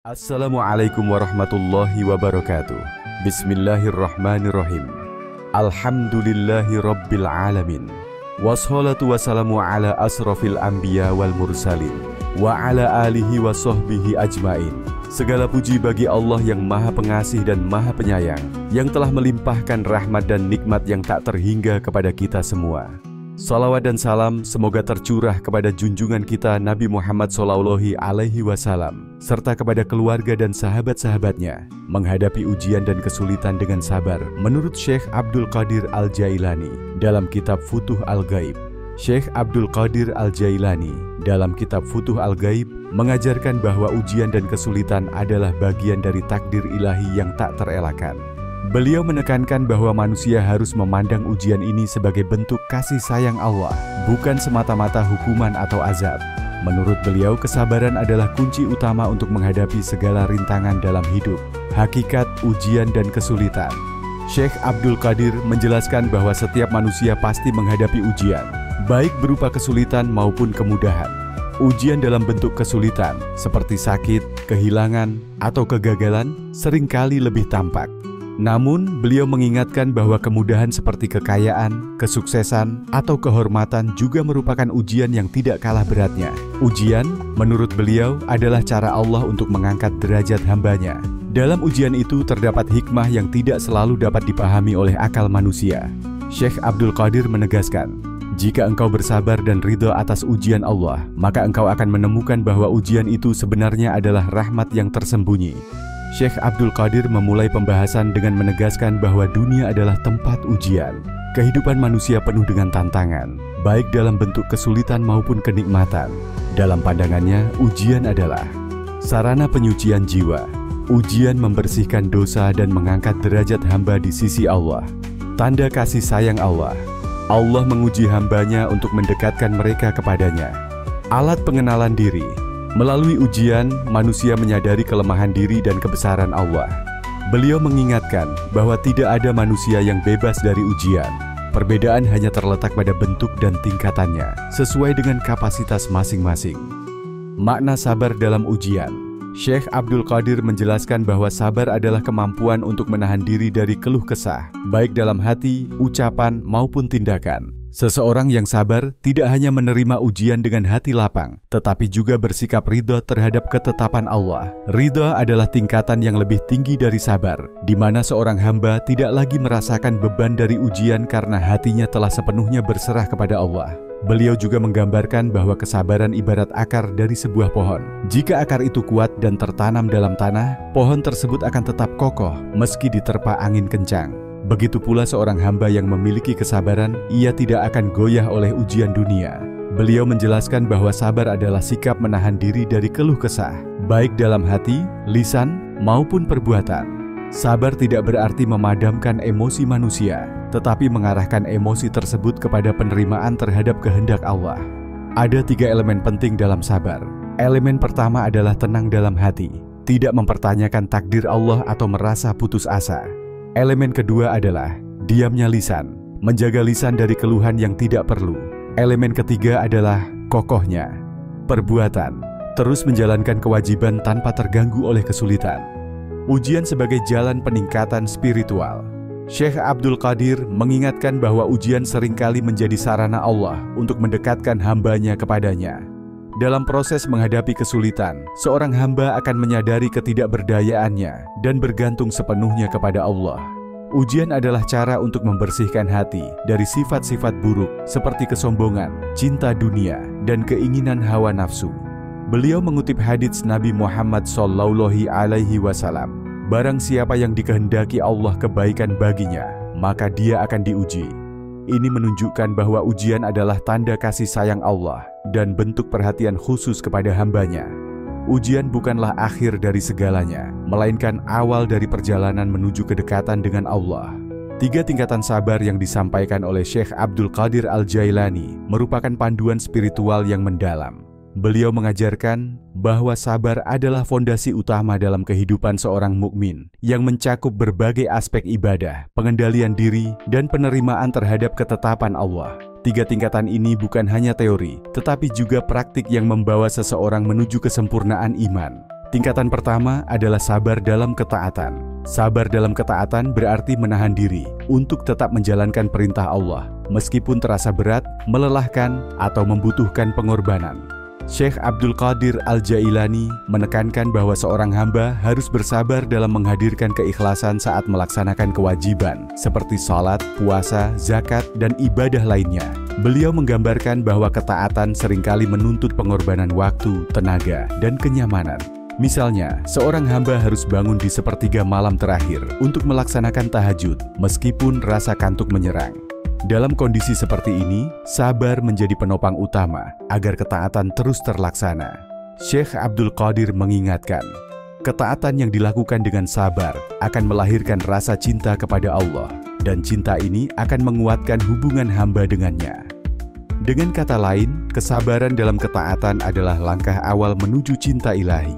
Assalamualaikum warahmatullahi wabarakatuh. Bismillahirrahmanirrahim. Alhamdulillahi rabbil alamin. Wassalatu wassalamu ala asrafil anbiya wal mursalin wa ala alihi wa sahbihi ajmain. Segala puji bagi Allah yang maha pengasih dan maha penyayang, yang telah melimpahkan rahmat dan nikmat yang tak terhingga kepada kita semua. Salawat dan salam semoga tercurah kepada junjungan kita Nabi Muhammad SAW, serta kepada keluarga dan sahabat-sahabatnya, menghadapi ujian dan kesulitan dengan sabar, menurut Syekh Abdul Qadir Al-Jailani dalam kitab Futuh Al-Ghaib. Syekh Abdul Qadir Al-Jailani dalam kitab Futuh Al-Ghaib mengajarkan bahwa ujian dan kesulitan adalah bagian dari takdir ilahi yang tak terelakkan. Beliau menekankan bahwa manusia harus memandang ujian ini sebagai bentuk kasih sayang Allah, bukan semata-mata hukuman atau azab. Menurut beliau, kesabaran adalah kunci utama untuk menghadapi segala rintangan dalam hidup, hakikat, ujian, dan kesulitan. Syekh Abdul Qadir menjelaskan bahwa setiap manusia pasti menghadapi ujian, baik berupa kesulitan maupun kemudahan. Ujian dalam bentuk kesulitan, seperti sakit, kehilangan, atau kegagalan, seringkali lebih tampak. Namun, beliau mengingatkan bahwa kemudahan seperti kekayaan, kesuksesan, atau kehormatan juga merupakan ujian yang tidak kalah beratnya. Ujian, menurut beliau, adalah cara Allah untuk mengangkat derajat hambanya. Dalam ujian itu terdapat hikmah yang tidak selalu dapat dipahami oleh akal manusia. Syekh Abdul Qadir menegaskan, jika engkau bersabar dan ridha atas ujian Allah, maka engkau akan menemukan bahwa ujian itu sebenarnya adalah rahmat yang tersembunyi. Syekh Abdul Qadir memulai pembahasan dengan menegaskan bahwa dunia adalah tempat ujian. Kehidupan manusia penuh dengan tantangan, baik dalam bentuk kesulitan maupun kenikmatan. Dalam pandangannya, ujian adalah sarana penyucian jiwa, ujian membersihkan dosa dan mengangkat derajat hamba di sisi Allah. Tanda kasih sayang Allah. Allah menguji hambanya untuk mendekatkan mereka kepadanya. Alat pengenalan diri. Melalui ujian, manusia menyadari kelemahan diri dan kebesaran Allah. Beliau mengingatkan bahwa tidak ada manusia yang bebas dari ujian. Perbedaan hanya terletak pada bentuk dan tingkatannya, sesuai dengan kapasitas masing-masing. Makna sabar dalam ujian. Syekh Abdul Qadir menjelaskan bahwa sabar adalah kemampuan untuk menahan diri dari keluh kesah, baik dalam hati, ucapan, maupun tindakan. Seseorang yang sabar tidak hanya menerima ujian dengan hati lapang, tetapi juga bersikap ridha terhadap ketetapan Allah. Ridha adalah tingkatan yang lebih tinggi dari sabar, di mana seorang hamba tidak lagi merasakan beban dari ujian karena hatinya telah sepenuhnya berserah kepada Allah. Beliau juga menggambarkan bahwa kesabaran ibarat akar dari sebuah pohon. Jika akar itu kuat dan tertanam dalam tanah, pohon tersebut akan tetap kokoh meski diterpa angin kencang. Begitu pula seorang hamba yang memiliki kesabaran, ia tidak akan goyah oleh ujian dunia. Beliau menjelaskan bahwa sabar adalah sikap menahan diri dari keluh kesah, baik dalam hati, lisan, maupun perbuatan. Sabar tidak berarti memadamkan emosi manusia, tetapi mengarahkan emosi tersebut kepada penerimaan terhadap kehendak Allah. Ada 3 elemen penting dalam sabar. Elemen pertama adalah tenang dalam hati, tidak mempertanyakan takdir Allah atau merasa putus asa. Elemen kedua adalah diamnya lisan, menjaga lisan dari keluhan yang tidak perlu. Elemen ketiga adalah kokohnya perbuatan, terus menjalankan kewajiban tanpa terganggu oleh kesulitan. Ujian sebagai jalan peningkatan spiritual. Syekh Abdul Qadir mengingatkan bahwa ujian seringkali menjadi sarana Allah untuk mendekatkan hambanya kepadanya. Dalam proses menghadapi kesulitan, seorang hamba akan menyadari ketidakberdayaannya dan bergantung sepenuhnya kepada Allah. Ujian adalah cara untuk membersihkan hati dari sifat-sifat buruk seperti kesombongan, cinta dunia, dan keinginan hawa nafsu. Beliau mengutip hadits Nabi Muhammad SAW, "Barang siapa yang dikehendaki Allah kebaikan baginya, maka dia akan diuji." Ini menunjukkan bahwa ujian adalah tanda kasih sayang Allah dan bentuk perhatian khusus kepada hambanya. Ujian bukanlah akhir dari segalanya, melainkan awal dari perjalanan menuju kedekatan dengan Allah. 3 tingkatan sabar yang disampaikan oleh Syekh Abdul Qadir Al-Jailani merupakan panduan spiritual yang mendalam. Beliau mengajarkan bahwa sabar adalah fondasi utama dalam kehidupan seorang mukmin yang mencakup berbagai aspek ibadah, pengendalian diri, dan penerimaan terhadap ketetapan Allah. 3 tingkatan ini bukan hanya teori, tetapi juga praktik yang membawa seseorang menuju kesempurnaan iman. Tingkatan pertama adalah sabar dalam ketaatan. Sabar dalam ketaatan berarti menahan diri untuk tetap menjalankan perintah Allah, meskipun terasa berat, melelahkan, atau membutuhkan pengorbanan. Syekh Abdul Qadir Al-Jailani menekankan bahwa seorang hamba harus bersabar dalam menghadirkan keikhlasan saat melaksanakan kewajiban, seperti sholat, puasa, zakat, dan ibadah lainnya. Beliau menggambarkan bahwa ketaatan seringkali menuntut pengorbanan waktu, tenaga, dan kenyamanan. Misalnya, seorang hamba harus bangun di sepertiga malam terakhir untuk melaksanakan tahajud, meskipun rasa kantuk menyerang. Dalam kondisi seperti ini, sabar menjadi penopang utama agar ketaatan terus terlaksana. Syekh Abdul Qadir mengingatkan, ketaatan yang dilakukan dengan sabar akan melahirkan rasa cinta kepada Allah, dan cinta ini akan menguatkan hubungan hamba dengannya. Dengan kata lain, kesabaran dalam ketaatan adalah langkah awal menuju cinta ilahi.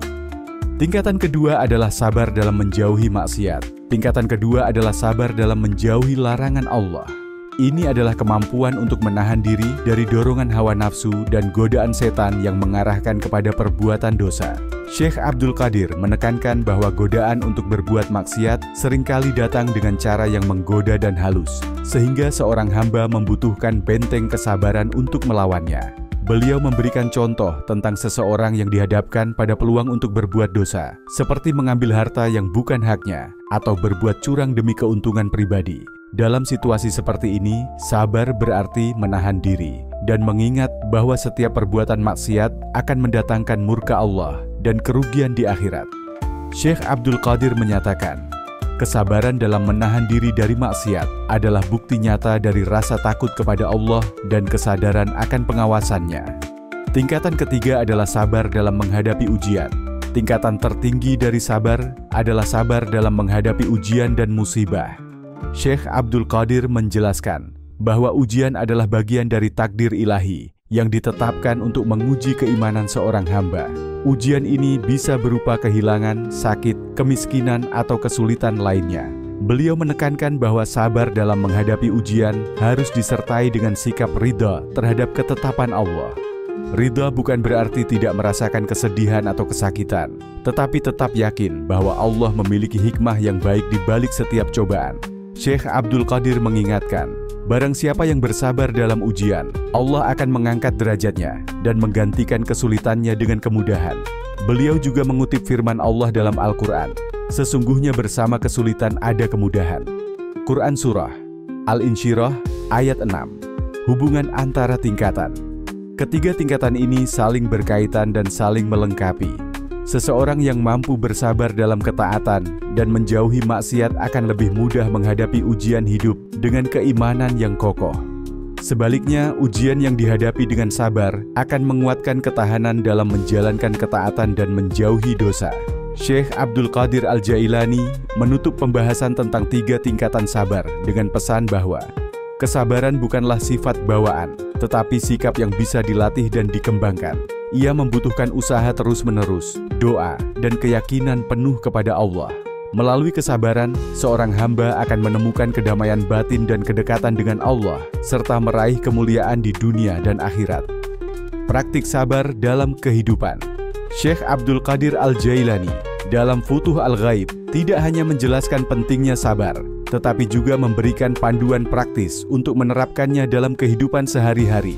Tingkatan kedua adalah sabar dalam menjauhi maksiat. Tingkatan kedua adalah sabar dalam menjauhi larangan Allah. Ini adalah kemampuan untuk menahan diri dari dorongan hawa nafsu dan godaan setan yang mengarahkan kepada perbuatan dosa. Syekh Abdul Qadir menekankan bahwa godaan untuk berbuat maksiat seringkali datang dengan cara yang menggoda dan halus, sehingga seorang hamba membutuhkan benteng kesabaran untuk melawannya. Beliau memberikan contoh tentang seseorang yang dihadapkan pada peluang untuk berbuat dosa, seperti mengambil harta yang bukan haknya atau berbuat curang demi keuntungan pribadi. Dalam situasi seperti ini, sabar berarti menahan diri dan mengingat bahwa setiap perbuatan maksiat akan mendatangkan murka Allah dan kerugian di akhirat. Syekh Abdul Qadir menyatakan, kesabaran dalam menahan diri dari maksiat adalah bukti nyata dari rasa takut kepada Allah dan kesadaran akan pengawasannya. Tingkatan ketiga adalah sabar dalam menghadapi ujian. Tingkatan tertinggi dari sabar adalah sabar dalam menghadapi ujian dan musibah. Syekh Abdul Qadir menjelaskan bahwa ujian adalah bagian dari takdir ilahi yang ditetapkan untuk menguji keimanan seorang hamba. Ujian ini bisa berupa kehilangan, sakit, kemiskinan, atau kesulitan lainnya. Beliau menekankan bahwa sabar dalam menghadapi ujian harus disertai dengan sikap ridha terhadap ketetapan Allah. Ridha bukan berarti tidak merasakan kesedihan atau kesakitan, tetapi tetap yakin bahwa Allah memiliki hikmah yang baik di balik setiap cobaan. Syekh Abdul Qadir mengingatkan, barang siapa yang bersabar dalam ujian, Allah akan mengangkat derajatnya dan menggantikan kesulitannya dengan kemudahan. Beliau juga mengutip firman Allah dalam Al-Quran, sesungguhnya bersama kesulitan ada kemudahan. Quran Surah Al-Insyirah ayat 6. Hubungan antara tingkatan. Ketiga tingkatan ini saling berkaitan dan saling melengkapi. Seseorang yang mampu bersabar dalam ketaatan dan menjauhi maksiat akan lebih mudah menghadapi ujian hidup dengan keimanan yang kokoh. Sebaliknya, ujian yang dihadapi dengan sabar akan menguatkan ketahanan dalam menjalankan ketaatan dan menjauhi dosa. Syekh Abdul Qadir Al-Jailani menutup pembahasan tentang tiga tingkatan sabar dengan pesan bahwa kesabaran bukanlah sifat bawaan, tetapi sikap yang bisa dilatih dan dikembangkan. Ia membutuhkan usaha terus-menerus, doa, dan keyakinan penuh kepada Allah. Melalui kesabaran, seorang hamba akan menemukan kedamaian batin dan kedekatan dengan Allah, serta meraih kemuliaan di dunia dan akhirat. Praktik sabar dalam kehidupan. Syekh Abdul Qadir Al-Jailani dalam Futuh Al-Ghaib tidak hanya menjelaskan pentingnya sabar, tetapi juga memberikan panduan praktis untuk menerapkannya dalam kehidupan sehari-hari.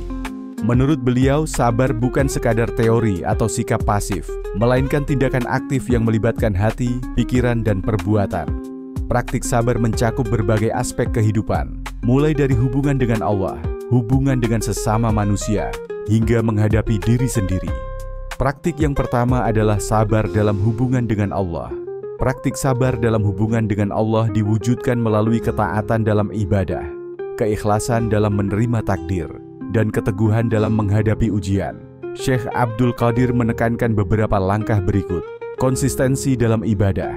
Menurut beliau, sabar bukan sekadar teori atau sikap pasif, melainkan tindakan aktif yang melibatkan hati, pikiran, dan perbuatan. Praktik sabar mencakup berbagai aspek kehidupan, mulai dari hubungan dengan Allah, hubungan dengan sesama manusia, hingga menghadapi diri sendiri. Praktik yang pertama adalah sabar dalam hubungan dengan Allah. Praktik sabar dalam hubungan dengan Allah diwujudkan melalui ketaatan dalam ibadah, keikhlasan dalam menerima takdir, dan keteguhan dalam menghadapi ujian. Syekh Abdul Qadir menekankan beberapa langkah berikut. Konsistensi dalam ibadah.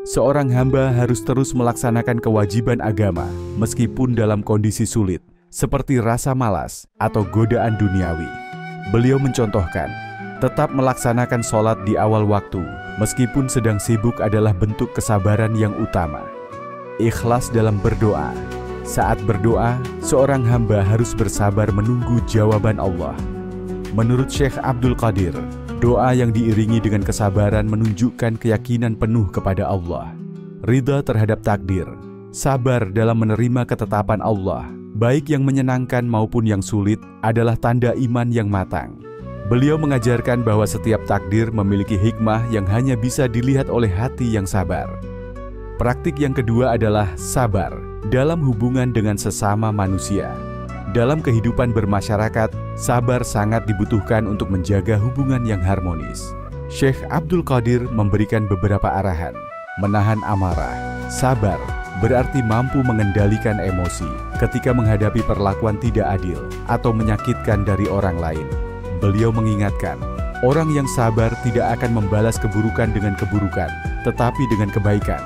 Seorang hamba harus terus melaksanakan kewajiban agama, meskipun dalam kondisi sulit, seperti rasa malas atau godaan duniawi. Beliau mencontohkan, tetap melaksanakan sholat di awal waktu, meskipun sedang sibuk adalah bentuk kesabaran yang utama. Ikhlas dalam berdoa. Saat berdoa, seorang hamba harus bersabar menunggu jawaban Allah. Menurut Syekh Abdul Qadir, Doa yang diiringi dengan kesabaran menunjukkan keyakinan penuh kepada Allah. Ridha terhadap takdir, sabar dalam menerima ketetapan Allah, baik yang menyenangkan maupun yang sulit, adalah tanda iman yang matang. Beliau mengajarkan bahwa setiap takdir memiliki hikmah yang hanya bisa dilihat oleh hati yang sabar. Praktik yang kedua adalah sabar dalam hubungan dengan sesama manusia. Dalam kehidupan bermasyarakat, sabar sangat dibutuhkan untuk menjaga hubungan yang harmonis. Syekh Abdul Qadir memberikan beberapa arahan. Menahan amarah, sabar berarti mampu mengendalikan emosi ketika menghadapi perlakuan tidak adil atau menyakitkan dari orang lain. Beliau mengingatkan, orang yang sabar tidak akan membalas keburukan dengan keburukan, tetapi dengan kebaikan.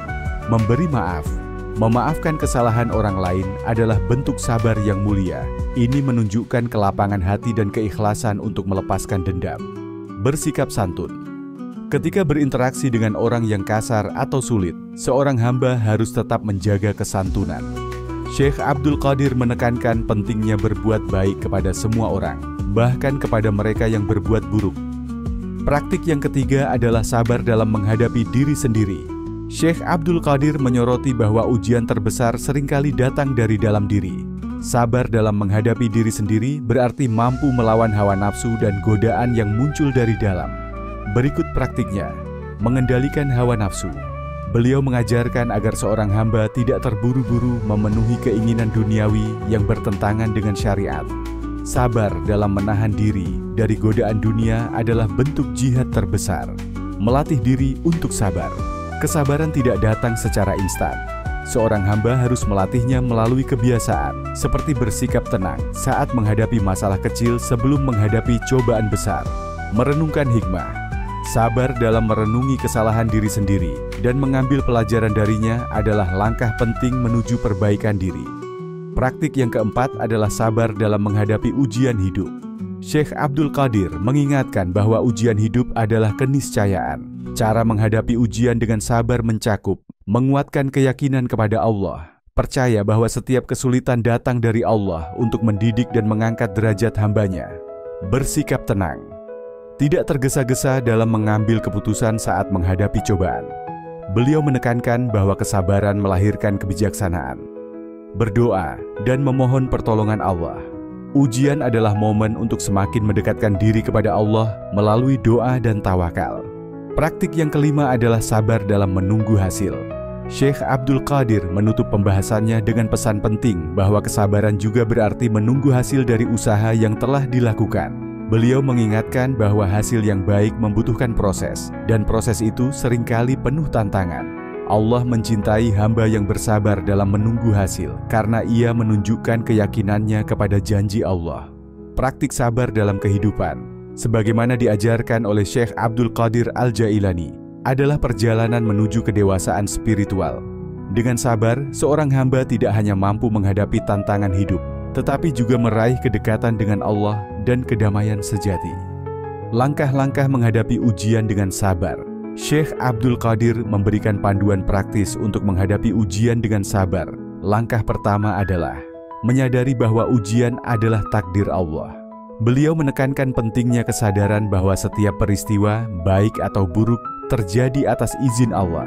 Memberi maaf, memaafkan kesalahan orang lain adalah bentuk sabar yang mulia. Ini menunjukkan kelapangan hati dan keikhlasan untuk melepaskan dendam. Bersikap santun. Ketika berinteraksi dengan orang yang kasar atau sulit, seorang hamba harus tetap menjaga kesantunan. Syekh Abdul Qadir menekankan pentingnya berbuat baik kepada semua orang, bahkan kepada mereka yang berbuat buruk. Praktik yang ketiga adalah sabar dalam menghadapi diri sendiri. Syekh Abdul Qadir menyoroti bahwa ujian terbesar seringkali datang dari dalam diri. Sabar dalam menghadapi diri sendiri berarti mampu melawan hawa nafsu dan godaan yang muncul dari dalam. Berikut praktiknya, mengendalikan hawa nafsu. Beliau mengajarkan agar seorang hamba tidak terburu-buru memenuhi keinginan duniawi yang bertentangan dengan syariat. Sabar dalam menahan diri dari godaan dunia adalah bentuk jihad terbesar. Melatih diri untuk sabar. Kesabaran tidak datang secara instan. Seorang hamba harus melatihnya melalui kebiasaan, seperti bersikap tenang saat menghadapi masalah kecil sebelum menghadapi cobaan besar. Merenungkan hikmah. Sabar dalam merenungi kesalahan diri sendiri dan mengambil pelajaran darinya adalah langkah penting menuju perbaikan diri. Praktik yang keempat adalah sabar dalam menghadapi ujian hidup. Syekh Abdul Qadir mengingatkan bahwa ujian hidup adalah keniscayaan. Cara menghadapi ujian dengan sabar mencakup menguatkan keyakinan kepada Allah, percaya bahwa setiap kesulitan datang dari Allah untuk mendidik dan mengangkat derajat hambanya. Bersikap tenang. Tidak tergesa-gesa dalam mengambil keputusan saat menghadapi cobaan. Beliau menekankan bahwa kesabaran melahirkan kebijaksanaan. Berdoa dan memohon pertolongan Allah. Ujian adalah momen untuk semakin mendekatkan diri kepada Allah melalui doa dan tawakal. Praktik yang kelima adalah sabar dalam menunggu hasil. Syekh Abdul Qadir menutup pembahasannya dengan pesan penting bahwa kesabaran juga berarti menunggu hasil dari usaha yang telah dilakukan. Beliau mengingatkan bahwa hasil yang baik membutuhkan proses, dan proses itu seringkali penuh tantangan. Allah mencintai hamba yang bersabar dalam menunggu hasil, karena ia menunjukkan keyakinannya kepada janji Allah. Praktik sabar dalam kehidupan, sebagaimana diajarkan oleh Syekh Abdul Qadir Al-Jailani, adalah perjalanan menuju kedewasaan spiritual. Dengan sabar, seorang hamba tidak hanya mampu menghadapi tantangan hidup, tetapi juga meraih kedekatan dengan Allah dan kedamaian sejati. Langkah-langkah menghadapi ujian dengan sabar. Syekh Abdul Qadir memberikan panduan praktis untuk menghadapi ujian dengan sabar. Langkah pertama adalah menyadari bahwa ujian adalah takdir Allah. Beliau menekankan pentingnya kesadaran bahwa setiap peristiwa, baik atau buruk, terjadi atas izin Allah.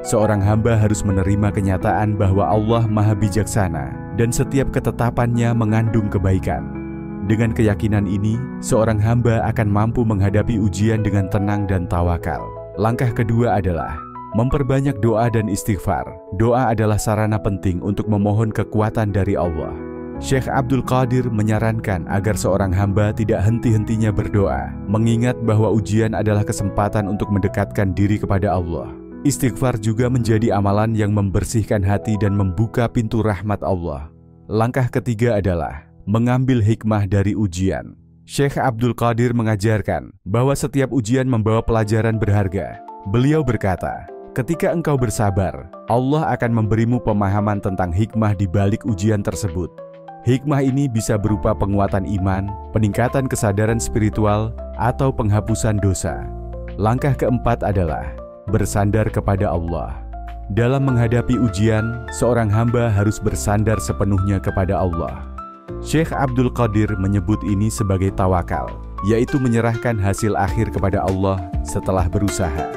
Seorang hamba harus menerima kenyataan bahwa Allah Maha Bijaksana dan setiap ketetapannya mengandung kebaikan. Dengan keyakinan ini, seorang hamba akan mampu menghadapi ujian dengan tenang dan tawakal. Langkah kedua adalah memperbanyak doa dan istighfar. Doa adalah sarana penting untuk memohon kekuatan dari Allah. Syekh Abdul Qadir menyarankan agar seorang hamba tidak henti-hentinya berdoa, mengingat bahwa ujian adalah kesempatan untuk mendekatkan diri kepada Allah. Istighfar juga menjadi amalan yang membersihkan hati dan membuka pintu rahmat Allah. Langkah ketiga adalah mengambil hikmah dari ujian. Syekh Abdul Qadir mengajarkan bahwa setiap ujian membawa pelajaran berharga. Beliau berkata, ketika engkau bersabar, Allah akan memberimu pemahaman tentang hikmah di balik ujian tersebut. Hikmah ini bisa berupa penguatan iman, peningkatan kesadaran spiritual, atau penghapusan dosa. Langkah keempat adalah bersandar kepada Allah. Dalam menghadapi ujian, seorang hamba harus bersandar sepenuhnya kepada Allah. Syekh Abdul Qadir menyebut ini sebagai tawakal. yaitu menyerahkan hasil akhir kepada Allah setelah berusaha.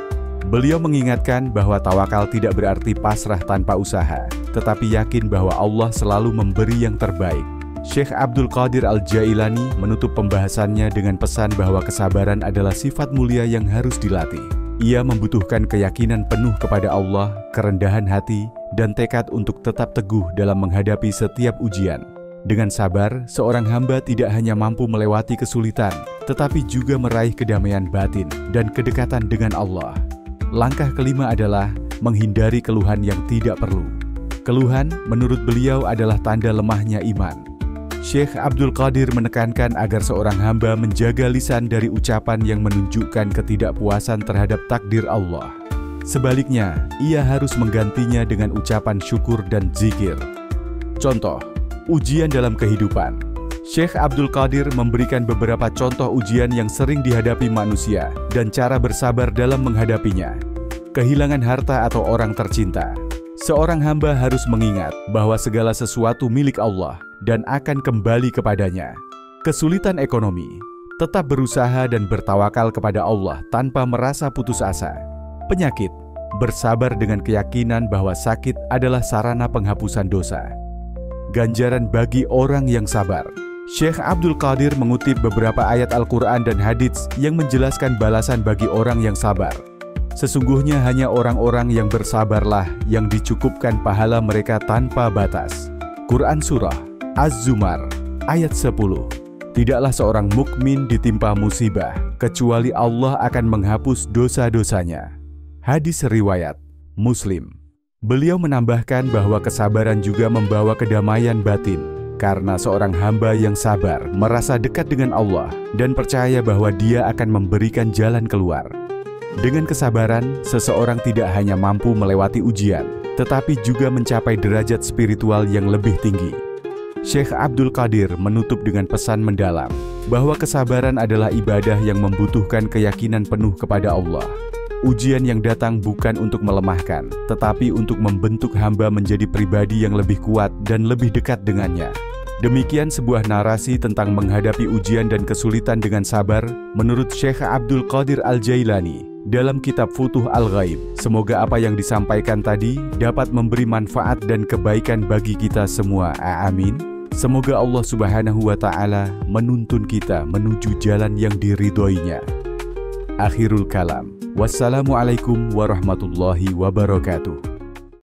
Beliau mengingatkan bahwa tawakal tidak berarti pasrah tanpa usaha, tetapi yakin bahwa Allah selalu memberi yang terbaik. Syekh Abdul Qadir Al-Jailani menutup pembahasannya dengan pesan bahwa kesabaran adalah sifat mulia yang harus dilatih. Ia membutuhkan keyakinan penuh kepada Allah, kerendahan hati, dan tekad untuk tetap teguh dalam menghadapi setiap ujian. Dengan sabar, seorang hamba tidak hanya mampu melewati kesulitan, tetapi juga meraih kedamaian batin dan kedekatan dengan Allah. Langkah kelima adalah menghindari keluhan yang tidak perlu. Keluhan, menurut beliau, adalah tanda lemahnya iman. Syekh Abdul Qadir menekankan agar seorang hamba menjaga lisan dari ucapan yang menunjukkan ketidakpuasan terhadap takdir Allah. Sebaliknya, ia harus menggantinya dengan ucapan syukur dan zikir. Contoh, ujian dalam kehidupan. Syekh Abdul Qadir memberikan beberapa contoh ujian yang sering dihadapi manusia dan cara bersabar dalam menghadapinya. Kehilangan harta atau orang tercinta. Seorang hamba harus mengingat bahwa segala sesuatu milik Allah dan akan kembali kepadanya. Kesulitan ekonomi. Tetap berusaha dan bertawakal kepada Allah tanpa merasa putus asa. Penyakit. Bersabar dengan keyakinan bahwa sakit adalah sarana penghapusan dosa. Ganjaran bagi orang yang sabar. Syekh Abdul Qadir mengutip beberapa ayat Al-Quran dan hadits yang menjelaskan balasan bagi orang yang sabar. Sesungguhnya hanya orang-orang yang bersabarlah yang dicukupkan pahala mereka tanpa batas. Quran Surah Az-Zumar ayat 10. Tidaklah seorang mukmin ditimpa musibah, kecuali Allah akan menghapus dosa-dosanya. Hadis riwayat Muslim. Beliau menambahkan bahwa kesabaran juga membawa kedamaian batin, karena seorang hamba yang sabar merasa dekat dengan Allah dan percaya bahwa Dia akan memberikan jalan keluar. Dengan kesabaran, seseorang tidak hanya mampu melewati ujian, tetapi juga mencapai derajat spiritual yang lebih tinggi. Syekh Abdul Qadir menutup dengan pesan mendalam bahwa kesabaran adalah ibadah yang membutuhkan keyakinan penuh kepada Allah. Ujian yang datang bukan untuk melemahkan, tetapi untuk membentuk hamba menjadi pribadi yang lebih kuat dan lebih dekat dengannya. Demikian sebuah narasi tentang menghadapi ujian dan kesulitan dengan sabar menurut Syekh Abdul Qadir Al-Jailani dalam kitab Futuh Al-Ghaib. Semoga apa yang disampaikan tadi dapat memberi manfaat dan kebaikan bagi kita semua. Amin. Semoga Allah Subhanahu wa Ta'ala menuntun kita menuju jalan yang diridhoinya. Akhirul kalam. Wassalamualaikum warahmatullahi wabarakatuh.